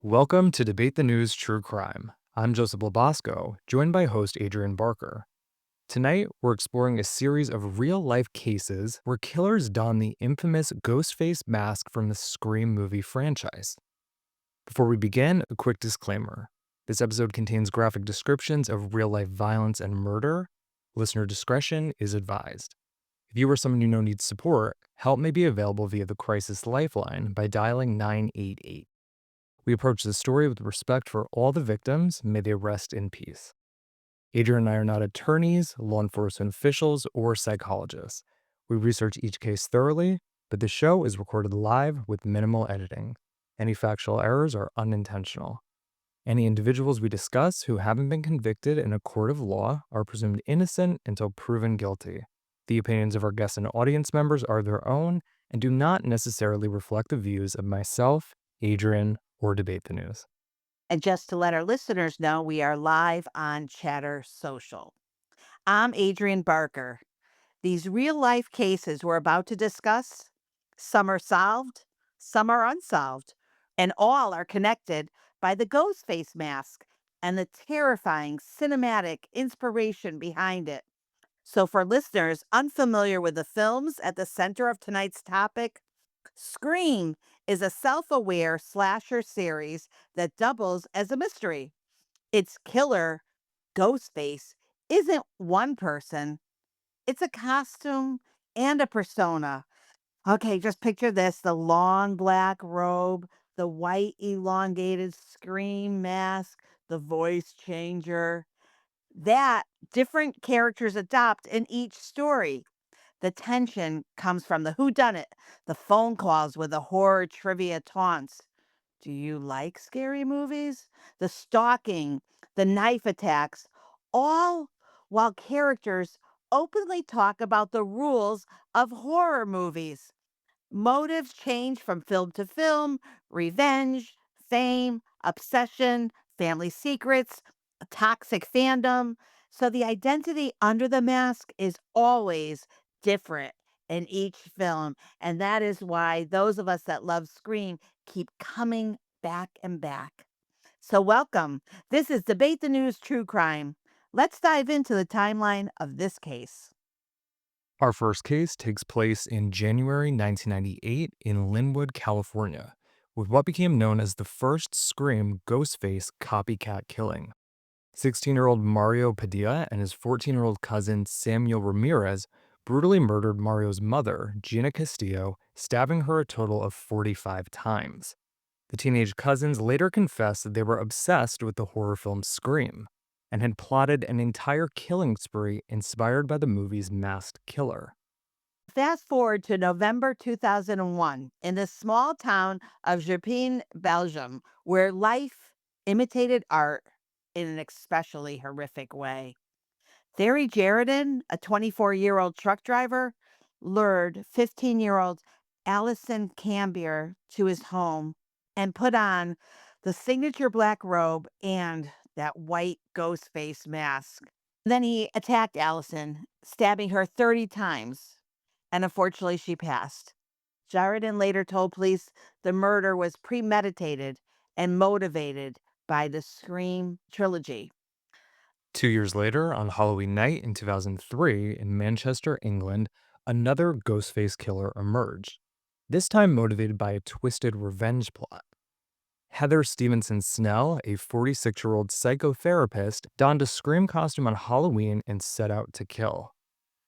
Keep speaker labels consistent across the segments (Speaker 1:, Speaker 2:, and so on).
Speaker 1: Welcome to Debate the News True Crime. I'm Joseph Labasco, joined by host Adrian Barker. Tonight, we're exploring a series of real life cases where killers don the infamous Ghostface mask from the Scream movie franchise. Before we begin, a quick disclaimer. This episode contains graphic descriptions of real life violence and murder. Listener discretion is advised. If you or someone you know needs support, help may be available via the Crisis Lifeline by dialing 988. We approach this story with respect for all the victims. May they rest in peace. Adrian and I are not attorneys, law enforcement officials, or psychologists. We research each case thoroughly, but the show is recorded live with minimal editing. Any factual errors are unintentional. Any individuals we discuss who haven't been convicted in a court of law are presumed innocent until proven guilty. The opinions of our guests and audience members are their own and do not necessarily reflect the views of myself, Adrian, or Debate the News.
Speaker 2: And just to let our listeners know, we are live on Chatter Social. I'm Adrian Barker. These real life cases we're about to discuss, some are solved, some are unsolved, and all are connected by the Ghostface mask and the terrifying cinematic inspiration behind it. So, for listeners unfamiliar with the films at the center of tonight's topic, Scream is a self aware slasher series that doubles as a mystery. Its killer, Ghostface, isn't one person, it's a costume and a persona. Okay, just picture this: the long black robe, the white elongated scream mask, the voice changer that different characters adopt in each story. The tension comes from the whodunit, the phone calls with the horror trivia taunts. Do you like scary movies? The stalking, the knife attacks, all while characters openly talk about the rules of horror movies. Motives change from film to film: revenge, fame, obsession, family secrets, a toxic fandom. So the identity under the mask is always different in each film. And that is why those of us that love Scream keep coming back and back. So, welcome. This is Debate the News True Crime. Let's dive into the timeline of this case.
Speaker 1: Our first case takes place in January 1998 in Linwood, California, with what became known as the first Scream Ghostface copycat killing. 16-year-old Mario Padilla and his 14-year-old cousin Samuel Ramirez brutally murdered Mario's mother, Gina Castillo, stabbing her a total of 45 times. The teenage cousins later confessed that they were obsessed with the horror film Scream and had plotted an entire killing spree inspired by the movie's masked killer.
Speaker 2: Fast forward to November 2001 in the small town of Gepin, Belgium, where life imitated art in an especially horrific way. Thierry Jaredin, a 24-year-old truck driver, lured 15-year-old Allison Cambier to his home and put on the signature black robe and that white ghost face mask. Then he attacked Allison, stabbing her 30 times, and unfortunately, she passed. Jaredin later told police the murder was premeditated and motivated by the Scream trilogy.
Speaker 1: 2 years later, on Halloween night in 2003 in Manchester, England, another Ghostface killer emerged, this time motivated by a twisted revenge plot. Heather Stevenson Snell, a 46-year-old psychotherapist, donned a Scream costume on Halloween and set out to kill.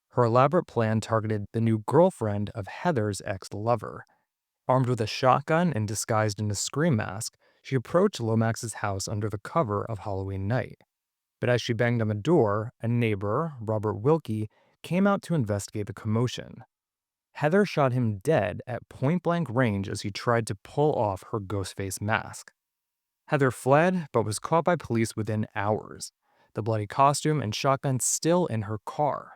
Speaker 1: Her elaborate plan targeted the new girlfriend of Heather's ex-lover. Armed with a shotgun and disguised in a Scream mask, she approached Lomax's house under the cover of Halloween night. But as she banged on the door, a neighbor, Robert Wilkie, came out to investigate the commotion. Heather shot him dead at point-blank range as he tried to pull off her Ghostface mask. Heather fled, but was caught by police within hours, the bloody costume and shotgun still in her car.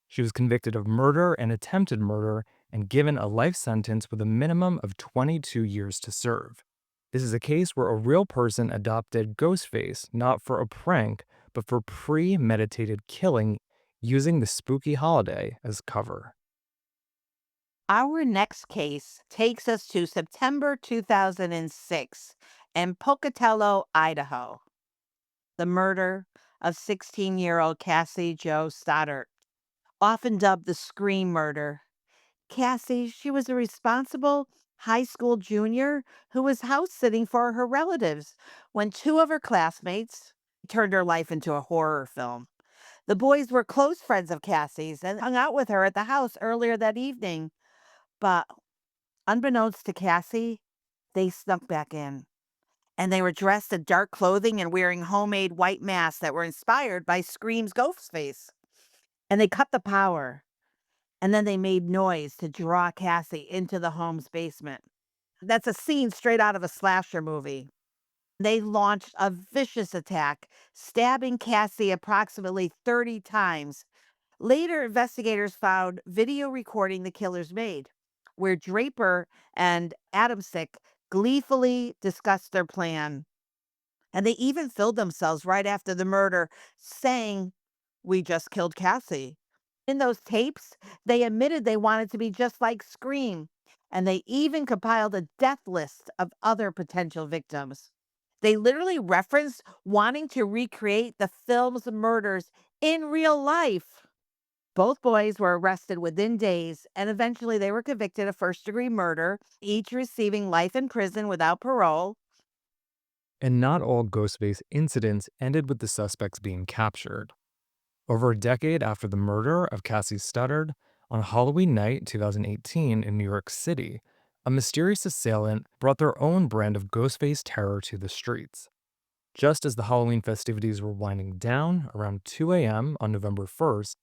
Speaker 1: She was convicted of murder and attempted murder and given a life sentence with a minimum of 22 years to serve. This is a case where a real person adopted Ghostface not for a prank, but for premeditated killing using the spooky holiday as cover.
Speaker 2: Our next case takes us to September 2006 and Pocatello, Idaho. The murder of 16-year-old Cassie Jo Stoddart, often dubbed the Scream Murder. Cassie, she was a responsible high school junior who was house sitting for her relatives when two of her classmates turned her life into a horror film. The boys were close friends of Cassie's and hung out with her at the house earlier that evening, but unbeknownst to Cassie, they snuck back in. And they were dressed in dark clothing and wearing homemade white masks that were inspired by Scream's Ghostface. And they cut the power. And then they made noise to draw Cassie into the home's basement. That's a scene straight out of a slasher movie. They launched a vicious attack, stabbing Cassie approximately 30 times. Later, investigators found video recording the killers made, where Draper and Adamsick gleefully discussed their plan. And they even filmed themselves right after the murder saying, "We just killed Cassie." In those tapes, they admitted they wanted to be just like Scream, and they even compiled a death list of other potential victims. They literally referenced wanting to recreate the film's murders in real life. Both boys were arrested within days, and eventually they were convicted of first-degree murder, each receiving life in prison without parole.
Speaker 1: And not all Ghostface incidents ended with the suspects being captured. Over a decade after the murder of Cassie Studdard, on Halloween night 2018 in New York City, a mysterious assailant brought their own brand of Ghostface terror to the streets. Just as the Halloween festivities were winding down around 2 a.m. on November 1st,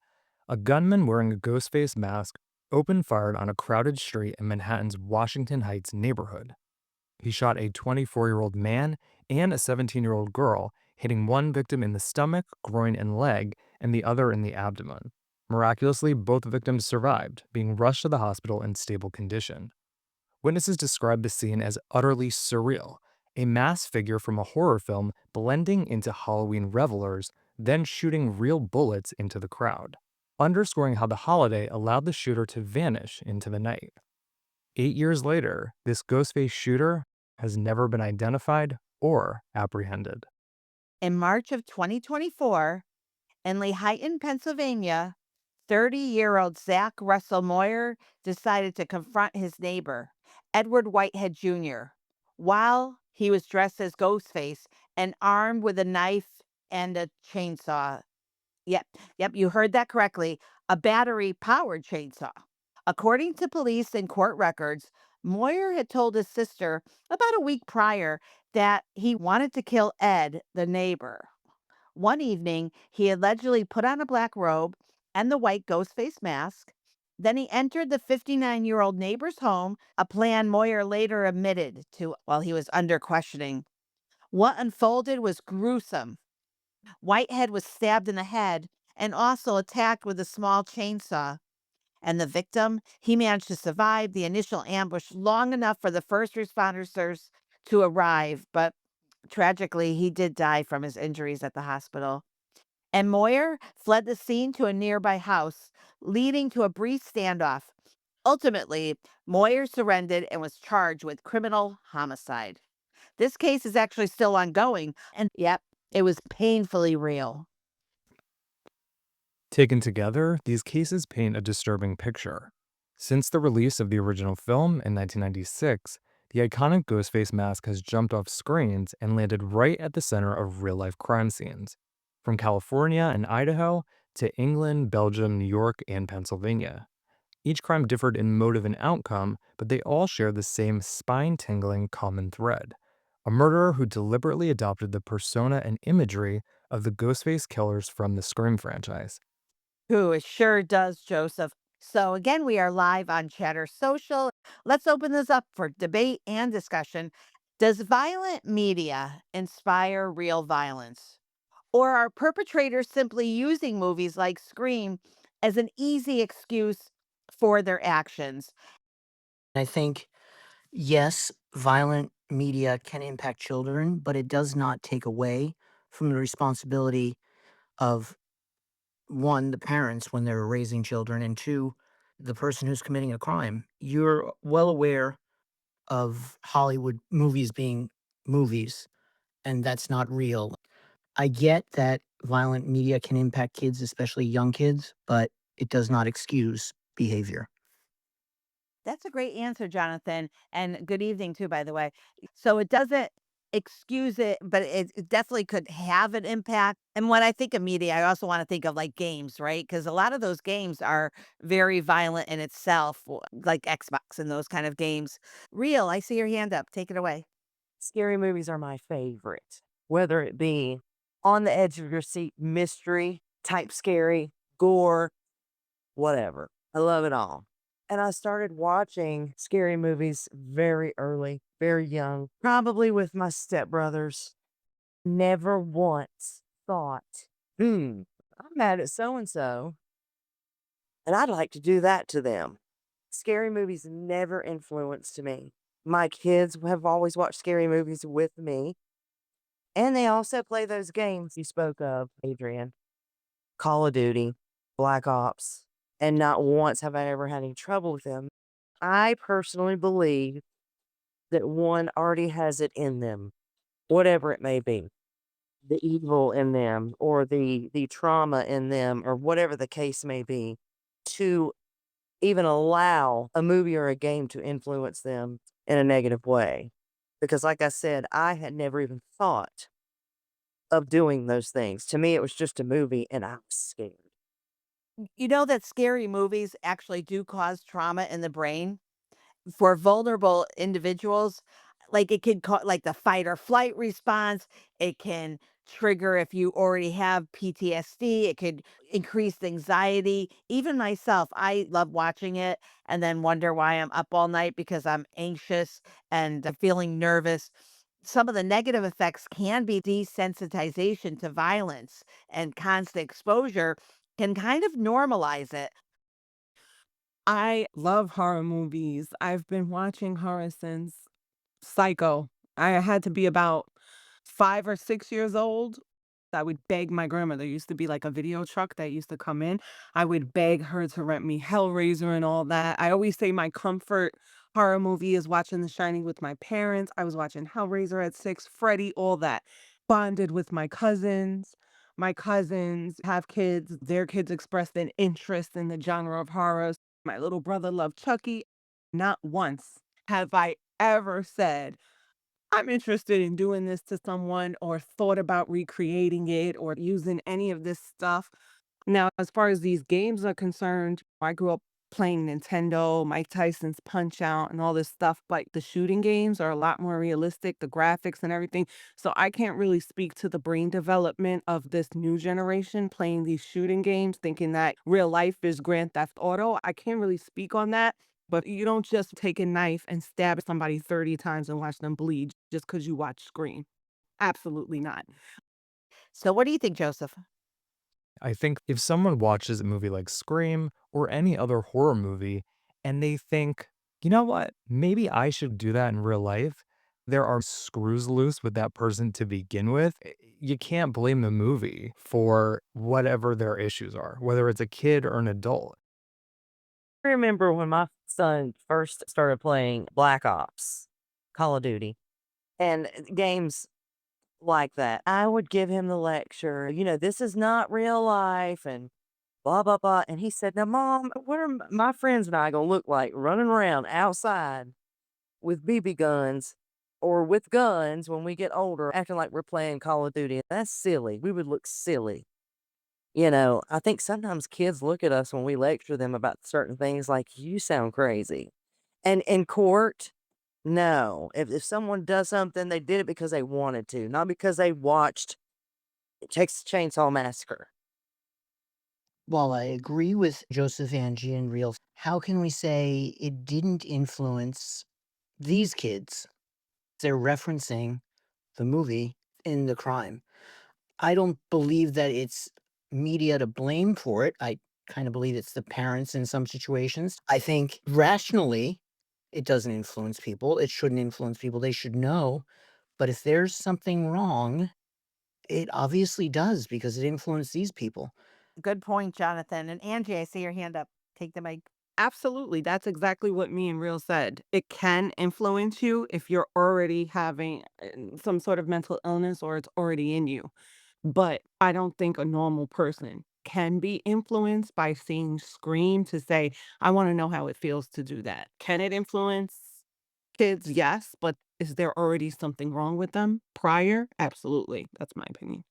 Speaker 1: a gunman wearing a Ghostface mask opened fired on a crowded street in Manhattan's Washington Heights neighborhood. He shot a 24-year-old man and a 17-year-old girl, hitting one victim in the stomach, groin, and leg, and the other in the abdomen. Miraculously, both victims survived, being rushed to the hospital in stable condition. Witnesses described the scene as utterly surreal, a masked figure from a horror film blending into Halloween revelers, then shooting real bullets into the crowd, underscoring how the holiday allowed the shooter to vanish into the night. 8 years later, this Ghostface shooter has never been identified or apprehended.
Speaker 2: In March of 2024, in Lehighton, Pennsylvania, 30-year-old Zach Russell Moyer decided to confront his neighbor, Edward Whitehead Jr., while he was dressed as Ghostface and armed with a knife and a chainsaw. Yep, yep, you heard that correctly. A battery powered chainsaw. According to police and court records, Moyer had told his sister about a week prior that he wanted to kill Ed, the neighbor. One evening, he allegedly put on a black robe and the white ghost face mask. Then he entered the 59-year-old neighbor's home, a plan Moyer later admitted to while he was under questioning. What unfolded was gruesome. Whitehead was stabbed in the head and also attacked with a small chainsaw. And the victim, he managed to survive the initial ambush long enough for the first responders to arrive, but tragically, he did die from his injuries at the hospital. And Moyer fled the scene to a nearby house, leading to a brief standoff. Ultimately, Moyer surrendered and was charged with criminal homicide. This case is actually still ongoing, and yep, it was painfully real.
Speaker 1: Taken together, these cases paint a disturbing picture. Since the release of the original film in 1996, the iconic Ghostface mask has jumped off screens and landed right at the center of real life crime scenes, from California and Idaho to England, Belgium, New York, and Pennsylvania. Each crime differed in motive and outcome, but they all share the same spine tingling common thread: a murderer who deliberately adopted the persona and imagery of the Ghostface killers from the Scream franchise.
Speaker 2: Who it sure does, Joseph. So again, we are live on Chatter Social. Let's open this up for debate and discussion. Does violent media inspire real violence? Or are perpetrators simply using movies like Scream as an easy excuse for their actions?
Speaker 3: I think, yes, violent media can impact children, but it does not take away from the responsibility of one, the parents when they're raising children, and two, the person who's committing a crime. You're well aware of Hollywood movies being movies, and that's not real. I get that violent media can impact kids, especially young kids, but it does not excuse behavior.
Speaker 2: That's a great answer, Jonathan, and good evening too, by the way. So it doesn't excuse it, but it definitely could have an impact. And when I think of media, I also want to think of like games, right? Because a lot of those games are very violent in itself, like Xbox and those kind of games. Real, I see your hand up. Take it away.
Speaker 4: Scary movies are my favorite, whether it be on the edge of your seat, mystery, type scary, gore, whatever. I love it all. And I started watching scary movies very early, very young, probably with my stepbrothers. Never once thought, I'm mad at so and so, and I'd like to do that to them. Scary movies never influenced me. My kids have always watched scary movies with me. And they also play those games you spoke of, Adrian. Call of Duty, Black Ops, and not once have I ever had any trouble with them. I personally believe that one already has it in them, whatever it may be. The evil in them or the trauma in them or whatever the case may be, to even allow a movie or a game to influence them in a negative way. Because like I said, I had never even thought of doing those things. To me, it was just a movie and I was scared.
Speaker 2: You know that scary movies actually do cause trauma in the brain? For vulnerable individuals, like, it could like, the fight or flight response, it can trigger if you already have PTSD, it could increase anxiety. Even myself, I love watching it and then wonder why I'm up all night because I'm anxious and I'm feeling nervous. Some of the negative effects can be desensitization to violence, and constant exposure can kind of normalize it.
Speaker 5: I love horror movies. I've been watching horror since Psycho. I had to be about 5 or 6 years old. I would beg my grandmother. There used to be like a video truck that used to come in. I would beg her to rent me Hellraiser and all that. I always say my comfort horror movie is watching The Shining with my parents. I was watching Hellraiser at 6, Freddy, all that. Bonded with my cousins. My cousins have kids. Their kids expressed an interest in the genre of horror. My little brother loved Chucky. Not once have I ever said, I'm interested in doing this to someone or thought about recreating it or using any of this stuff. Now, as far as these games are concerned, I grew up playing Nintendo, Mike Tyson's Punch Out, and all this stuff, but the shooting games are a lot more realistic, the graphics and everything. So I can't really speak to the brain development of this new generation playing these shooting games, thinking that real life is Grand Theft Auto. I can't really speak on that. But you don't just take a knife and stab somebody 30 times and watch them bleed just because you watch Scream. Absolutely not.
Speaker 2: So what do you think, Joseph?
Speaker 1: I think if someone watches a movie like Scream or any other horror movie and they think, you know what, maybe I should do that in real life, there are screws loose with that person to begin with. You can't blame the movie for whatever their issues are, whether it's a kid or an adult.
Speaker 4: I remember when my son first started playing Black Ops, Call of Duty, and games like that. I would give him the lecture, this is not real life and blah, blah, blah. And he said, now, mom, what are my friends and I going to look like running around outside with BB guns or with guns when we get older, acting like we're playing Call of Duty? That's silly. We would look silly. I think sometimes kids look at us when we lecture them about certain things like, you sound crazy. And in court, no. If someone does something, they did it because they wanted to, not because they watched Texas Chainsaw Massacre.
Speaker 3: While I agree with Joseph Angie and Real, how can we say it didn't influence these kids? They're referencing the movie in the crime. I don't believe that it's media to blame for it. I kind of believe it's the parents in some situations. I think rationally, it doesn't influence people. It shouldn't influence people. They should know. But if there's something wrong, it obviously does because it influenced these people.
Speaker 2: Good point, Jonathan. And Angie, I see your hand up. Take the mic.
Speaker 5: Absolutely. That's exactly what me and Real said. It can influence you if you're already having some sort of mental illness or it's already in you. But I don't think a normal person can be influenced by seeing Scream to say, I want to know how it feels to do that. Can it influence kids? Yes. But is there already something wrong with them prior? Absolutely. That's my opinion.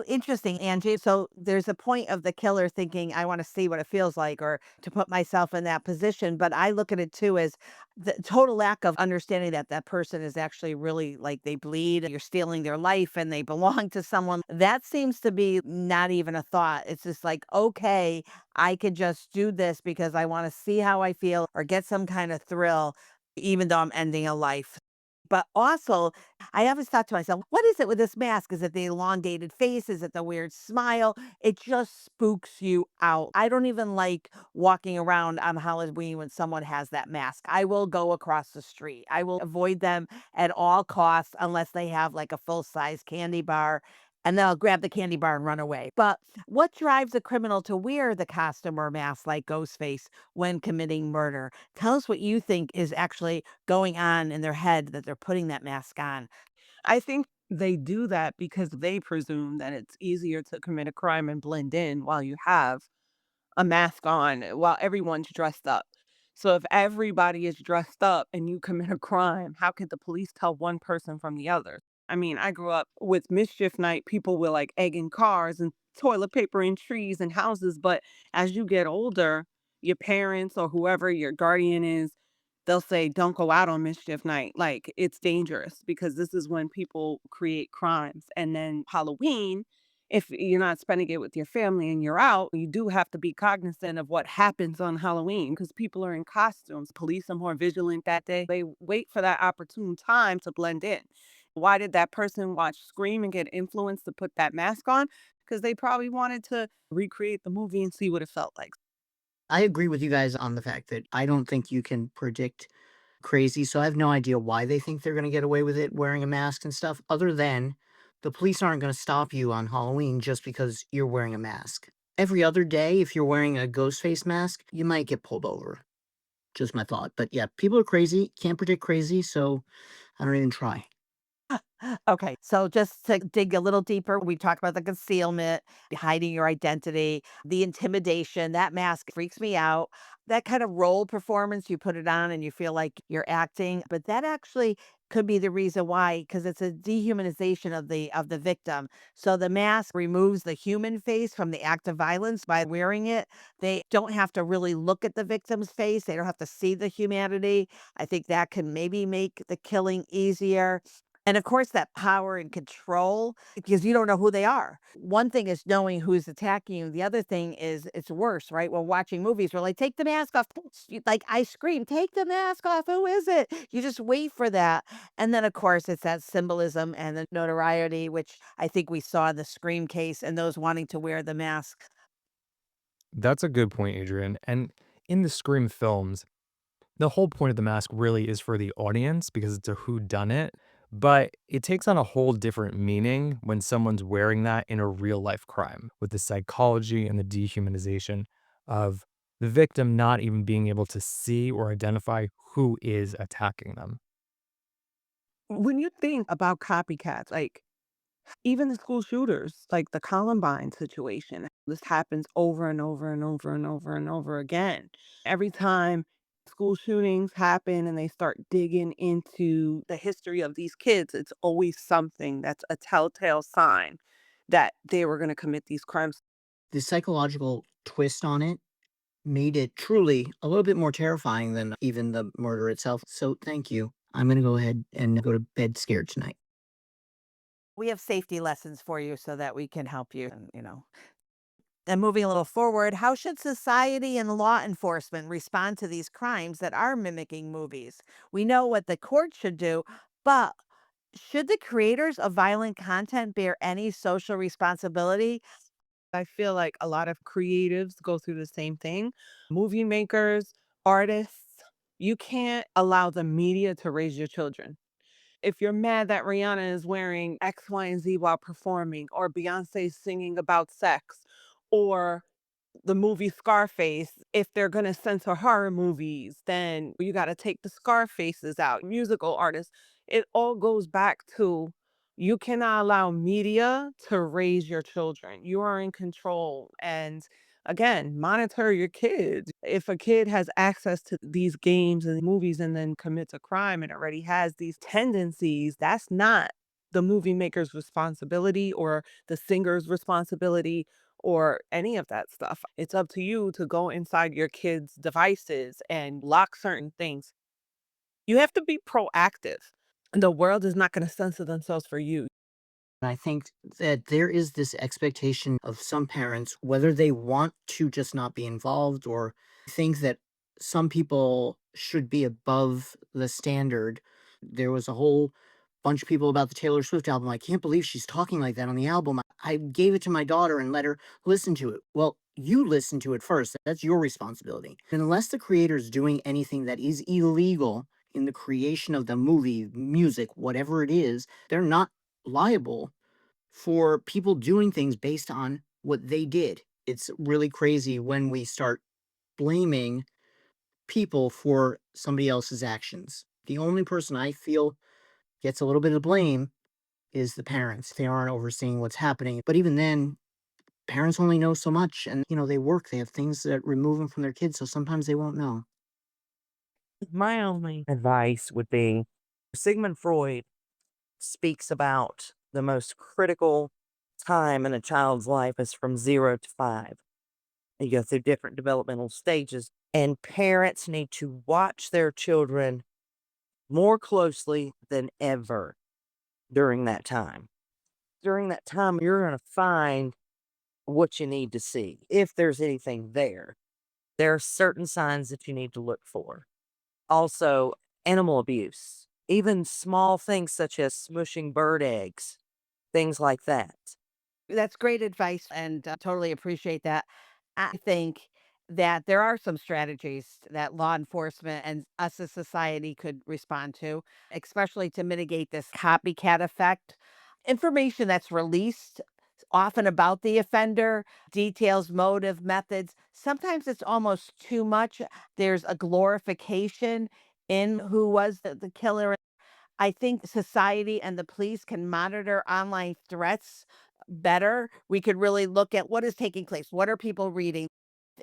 Speaker 2: Interesting, Angie. So there's a point of the killer thinking, I want to see what it feels like or to put myself in that position. But I look at it too as the total lack of understanding that that person is actually really like they bleed, you're stealing their life and they belong to someone. That seems to be not even a thought. It's just like, okay, I could just do this because I want to see how I feel or get some kind of thrill, even though I'm ending a life. But also, I always thought to myself, what is it with this mask? Is it the elongated face? Is it the weird smile? It just spooks you out. I don't even like walking around on Halloween when someone has that mask. I will go across the street. I will avoid them at all costs unless they have like a full size candy bar. And then I'll grab the candy bar and run away. But what drives a criminal to wear the costume or mask like Ghostface when committing murder? Tell us what you think is actually going on in their head that they're putting that mask on.
Speaker 5: I think they do that because they presume that it's easier to commit a crime and blend in while you have a mask on while everyone's dressed up. So if everybody is dressed up and you commit a crime, how could the police tell one person from the other? I mean, I grew up with mischief night. People were like egging cars and toilet paper in trees and houses. But as you get older, your parents or whoever your guardian is, they'll say, don't go out on mischief night. Like it's dangerous because this is when people create crimes. And then Halloween, if you're not spending it with your family and you're out, you do have to be cognizant of what happens on Halloween because people are in costumes. Police are more vigilant that day. They wait for that opportune time to blend in. Why did that person watch Scream and get influenced to put that mask on? Because they probably wanted to recreate the movie and see what it felt like.
Speaker 3: I agree with you guys on the fact that I don't think you can predict crazy, so I have no idea why they think they're gonna get away with it wearing a mask and stuff, other than the police aren't gonna stop you on Halloween just because you're wearing a mask. Every other day, if you're wearing a ghost face mask, you might get pulled over. Just my thought. But yeah, people are crazy, can't predict crazy, so I don't even try.
Speaker 2: Okay, so just to dig a little deeper, we talked about the concealment, hiding your identity, the intimidation. That mask freaks me out. That kind of role performance, you put it on and you feel like you're acting, but that actually could be the reason why, because it's a dehumanization of the victim. So the mask removes the human face from the act of violence by wearing it. They don't have to really look at the victim's face. They don't have to see the humanity. I think that can maybe make the killing easier. And of course, that power and control, because you don't know who they are. One thing is knowing who's attacking you. The other thing is it's worse, right? We're watching movies. We're like, take the mask off. Like I scream, take the mask off. Who is it? You just wait for that. And then, of course, it's that symbolism and the notoriety, which I think we saw in the Scream case and those wanting to wear the mask.
Speaker 1: That's a good point, Adrian. And in the Scream films, the whole point of the mask really is for the audience because it's a who done it, but it takes on a whole different meaning when someone's wearing that in a real life crime with the psychology and the dehumanization of the victim not even being able to see or identify who is attacking them.
Speaker 5: When you think about copycats, like even the school shooters, like the Columbine situation, this happens over and over and over and over and over again. Every time school shootings happen and they start digging into the history of these kids, it's always something that's a telltale sign that they were going to commit these crimes.
Speaker 3: The psychological twist on it made it truly a little bit more terrifying than even the murder itself. So thank you. I'm gonna go ahead and go to bed scared tonight.
Speaker 2: We have safety lessons for you so that we can help you. And moving a little forward, how should society and law enforcement respond to these crimes that are mimicking movies? We know what the court should do, but should the creators of violent content bear any social responsibility?
Speaker 5: I feel like a lot of creatives go through the same thing. Movie makers, artists, you can't allow the media to raise your children. If you're mad that Rihanna is wearing X, Y, and Z while performing, or Beyonce singing about sex, or The movie Scarface, if they're gonna censor horror movies, then you gotta take the Scarfaces out, musical artists. It all goes back to you cannot allow media to raise your children. You are in control. And again, monitor your kids. If a kid has access to these games and movies and then commits a crime and already has these tendencies, that's not the movie maker's responsibility or the singer's responsibility or any of that stuff. It's up to you to go inside your kids' devices and lock certain things. You have to be proactive. The world is not going to censor themselves for you.
Speaker 3: And I think that there is this expectation of some parents, whether they want to just not be involved or think that some people should be above the standard. There was a whole bunch of people about the Taylor Swift album. I can't believe she's talking like that on the album. I gave it to my daughter and let her listen to it. Well, you listen to it first. That's your responsibility. And unless the creator is doing anything that is illegal in the creation of the movie, music, whatever it is, they're not liable for people doing things based on what they did. It's really crazy when we start blaming people for somebody else's actions. The only person I feel gets a little bit of blame is the parents. They aren't overseeing what's happening. But even then, parents only know so much and they work, they have things that remove them from their kids, so sometimes they won't know.
Speaker 4: My only advice would be Sigmund Freud speaks about the most critical time in a child's life is from 0 to 5. You go through different developmental stages, and parents need to watch their children more closely than ever during that time. During that time, you're going to find what you need to see. If there's anything there, there are certain signs that you need to look for. Also, animal abuse, even small things such as smushing bird eggs, things like that.
Speaker 2: That's great advice and totally appreciate that. I think that there are some strategies that law enforcement and us as society could respond to, especially to mitigate this copycat effect. Information that's released often about the offender, details, motive, methods. Sometimes it's almost too much. There's a glorification in who was the killer. I think society and the police can monitor online threats better. We could really look at what is taking place. What are people reading?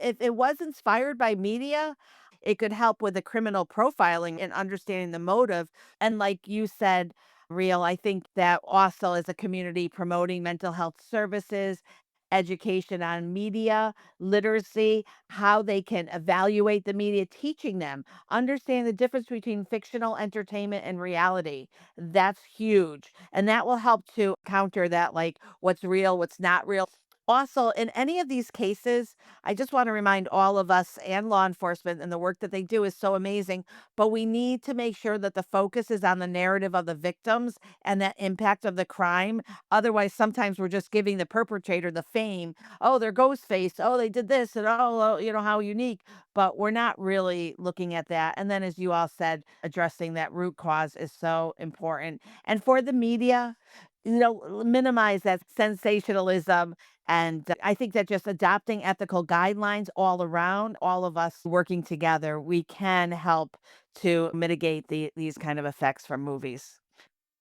Speaker 2: If it was inspired by media, it could help with the criminal profiling and understanding the motive. And like you said, Real, I think that also as a community promoting mental health services, education on media, literacy, how they can evaluate the media, teaching them, understand the difference between fictional entertainment and reality. That's huge. And that will help to counter that, like what's real, what's not real. Also, in any of these cases, I just want to remind all of us and law enforcement and the work that they do is so amazing, but we need to make sure that the focus is on the narrative of the victims and that impact of the crime. Otherwise, sometimes we're just giving the perpetrator the fame. Oh, they're Ghostface. Oh, they did this and how unique. But we're not really looking at that. And then, as you all said, addressing that root cause is so important. And for the media, minimize that sensationalism. And I think that just adopting ethical guidelines all around, all of us working together, we can help to mitigate these kind of effects from movies.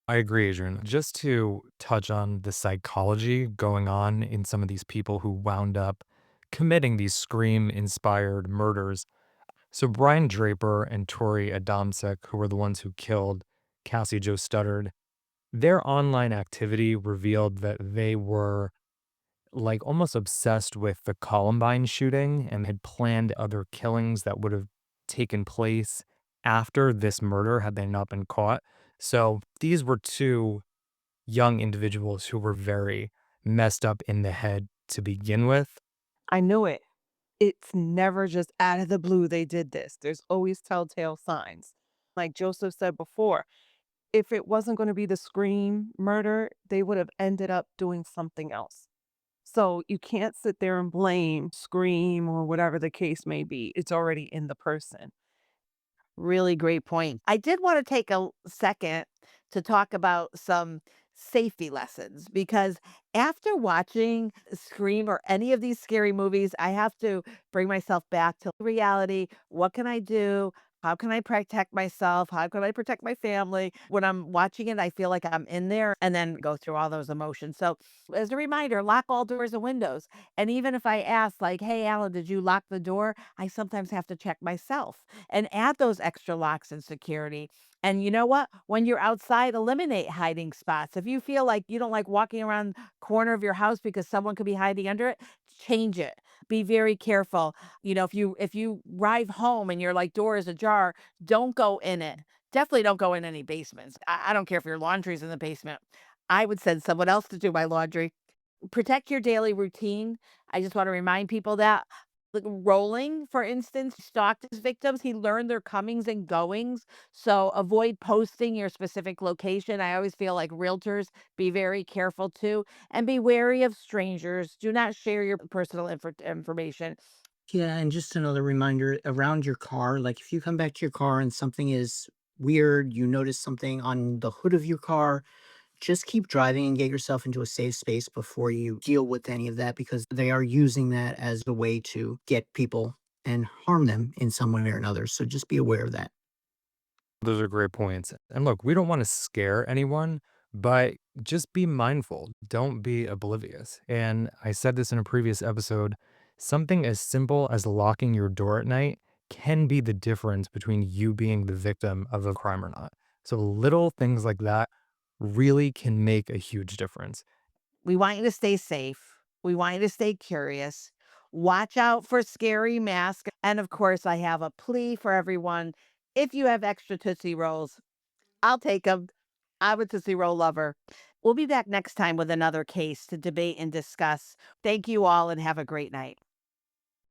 Speaker 1: I agree, Adrian. Just to touch on the psychology going on in some of these people who wound up committing these Scream inspired murders. So, Brian Draper and Tori Adamczyk, who were the ones who killed Cassie Joe Studdard, their online activity revealed that they were like almost obsessed with the Columbine shooting and had planned other killings that would have taken place after this murder had they not been caught. So these were two young individuals who were very messed up in the head to begin with.
Speaker 5: I knew it. It's never just out of the blue they did this. There's always telltale signs. Like Joseph said before, if it wasn't going to be the Scream murder, they would have ended up doing something else. So you can't sit there and blame Scream or whatever the case may be. It's already in the person.
Speaker 2: Really great point. I did want to take a second to talk about some safety lessons because after watching Scream or any of these scary movies, I have to bring myself back to reality. What can I do? How can I protect myself? How can I protect my family? When I'm watching it, I feel like I'm in there and then go through all those emotions. So, as a reminder, lock all doors and windows. And even if I ask, like, hey, Alan, did you lock the door? I sometimes have to check myself and add those extra locks and security. And you know what? When you're outside, eliminate hiding spots. If you feel like you don't like walking around corner of your house because someone could be hiding under it, change it. Be very careful. If you arrive home and your like door is ajar, don't go in it. Definitely don't go in any basements. I don't care if your laundry's in the basement. I would send someone else to do my laundry. Protect your daily routine. I just want to remind people that. Like Rolling, for instance, stalked his victims. He learned their comings and goings. So avoid posting your specific location. I always feel like realtors be very careful too and be wary of strangers. Do not share your personal information.
Speaker 3: Yeah, and just another reminder around your car, like if you come back to your car and something is weird, you notice something on the hood of your car, just keep driving and get yourself into a safe space before you deal with any of that because they are using that as a way to get people and harm them in some way or another. So just be aware of that.
Speaker 1: Those are great points. And look, we don't want to scare anyone, but just be mindful. Don't be oblivious. And I said this in a previous episode, something as simple as locking your door at night can be the difference between you being the victim of a crime or not. So little things like that really can make a huge difference.
Speaker 2: We want you to stay safe. We want you to stay curious. Watch out for scary masks. And of course, I have a plea for everyone. If you have extra Tootsie Rolls, I'll take them. I'm a Tootsie Roll lover. We'll be back next time with another case to debate and discuss. Thank you all and have a great night.